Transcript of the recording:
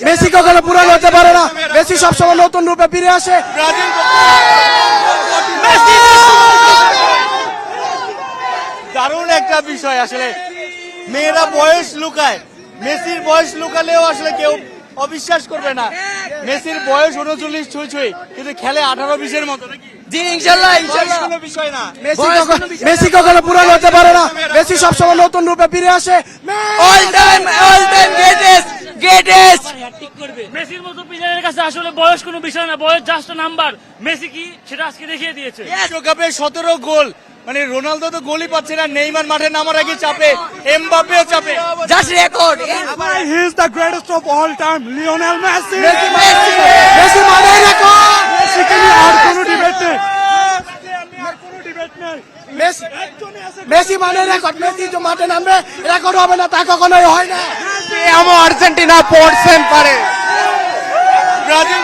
Messi কখনো পুরানো হতে পারে না, মেসি সবসময় নতুন রূপে ফিরে আসে। দারুণ একটা বিষয় আসলে, মেয়েরা বয়স লুকায়, মেসির বয়স লুকালেও আসলে কেউ অবিশ্বাস করবে না। মেসির বয়স 39 ছুঁই, কিন্তু খেলে 18-20-এর মতো নাকি? জি ইনশাআল্লাহ ইনশাআল্লাহ কোনো বিষয় না। মেসি কখনো পুরানো হতে পারে না, মেসি সবসময় নতুন রূপে ফিরে আসে। অল টাইম গ্রেটেস্ট হ্যাটট্রিক করবে। মেসির মতো প্লেয়ারের কাছে আসলে বয়স কোনো বিষয় না, বয়স জাস্ট নাম্বার। মেসি কি সেটা আজকে দেখিয়ে দিয়েছে। বিশ্বকাপে 17 গোল, মানে রোনালদো তো গোলই পাচ্ছে না, নেইমার মাঠে নামার আগে চাপে, এমবাপ্পেও চাপে। Just record He is the greatest of all time, Lionel Messi. Messi মানে রেকর্ড, Messi के लिए और কোনো डिबेट नहीं। কোনো ডিবেট নেই। মেসি মানে রেকর্ড। মেসি যে মাঠে নামবে রেকর্ড হবে না, তা কখনোই হয় না। আর্জেন্টিনা পড়ছেন পারে ব্রাজিল